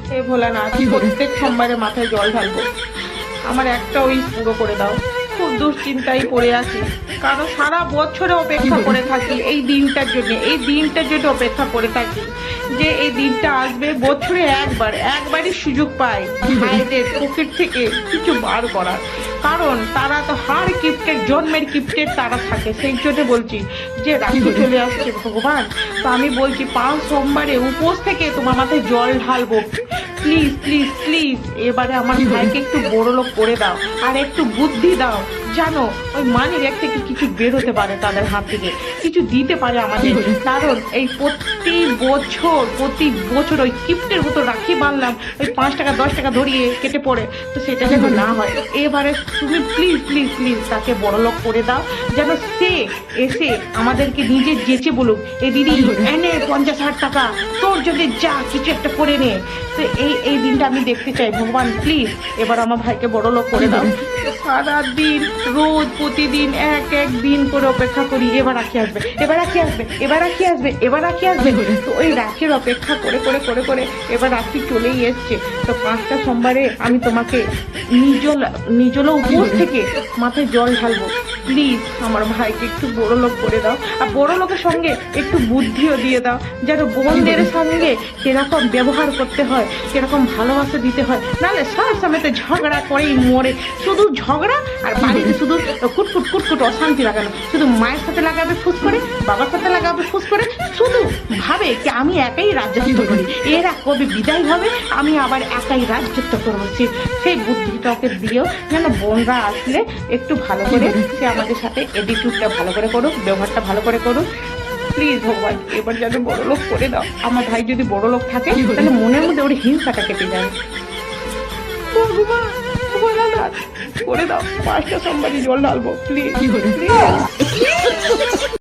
হে ভোলানাথ, প্রত্যেক সোমবারে মাথায় জল ঢালবো, আমার একটা উইশ পুরো করে দাও। খুব দুশ্চিন্তায় পড়ে আছি, কারণ সারা বছরে অপেক্ষা করে থাকি এই দিনটার জন্য অপেক্ষা করে থাকি যে এই দিনটা আসবে। বছরে একবারই সুযোগ পাই ভাইদের পকেট থেকে কিছু বার করার, কারণ তারা তো হার গিফটের, জন্মের গিফটের তারা থাকে। সেই জন্য বলছি যে রাখি চলে আসছে ভগবান, তো আমি বলছি 5 সোমবারে উপোস থেকে তোমার মাথায় জল ঢালবো। প্লিজ প্লিজ প্লিজ এবারে আমার ভাইকে একটু বড় লোক করে দাও, আর একটু বুদ্ধি দাও, জানো ওই মানি ব্যাগ থেকে কিছু বের হতে পারে, তাদের হাত থেকে কিছু দিতে পারে আমাদের। কারণ এই প্রতি বছর ওই গিফটের মতো রাখি বানলাম, ওই 5 টাকা 10 টাকা ধরিয়ে কেটে পড়ে, তো সেটা যেন না হয়। এবারে তুমি প্লিজ প্লিজ প্লিজ তাকে বড় লোক করে দাও, যেন সে এসে আমাদেরকে নিজে যেচে বলুক, এই দিদি এনে 50,000 টাকা তোর যদি যা কিছু একটা করে নে। তো এই দিনটা আমি দেখতে চাই ভগবান, প্লিজ এবার আমার ভাইকে বড় লোক করে দাও। সারাদিন রোজ প্রতিদিন এক দিন করে অপেক্ষা করি, এবার রাখি আসবে, এবার রাখি আসবে, এবার রাখি আসবে, এবার রাখি আসবে। তো ওই রাখির অপেক্ষা করে করে করে করে এবার রাখি চলেই এসছে। তো 5টা সোমবারে আমি তোমাকে নিজলা উপোস থেকে মাথায় জল ঢালবো। প্লিজ আমার ভাইকে একটু বড় লোক করে দাও, আর বড় লোকের সঙ্গে একটু বুদ্ধিও দিয়ে দাও, যেন বোনদের সঙ্গে কিরকম ব্যবহার করতে হয়, কিরকম ভালোবাসা দিতে হয়। নাহলে সব সময় তো ঝগড়া করেই মরে, শুধু ঝগড়া, আর বাড়িতে শুধু কুটকুট কুটকুট অশান্তি লাগানো। শুধু মায়ের সাথে লাগাবে ফুস করে, বাবার সাথে লাগাবে ফুস করে, শুধু ভাবে কি আমি একাই রাজত্ব করি, এরা কবে বিদায় হবে, আমি আবার একাই রাজত্ব করবো। সেই বুদ্ধিটা ওকে দিও, যেন বোনরা আসলে একটু ভালো করে সে আমাদের সাথে এটিটিউডটা ভালো করে করুক, ব্যবহারটা ভালো করে করুক। প্লিজ ভগবান এবার যেন বড় লোক করে দাও। আমার ভাই যদি বড় লোক থাকে তাহলে মনের মধ্যে ওর হিংসাটা কেটে যাবে। ভগবান ভোলানাথ করে দাও, 5টা সোমবারই জল ঢালবো প্লিজ প্লিজ।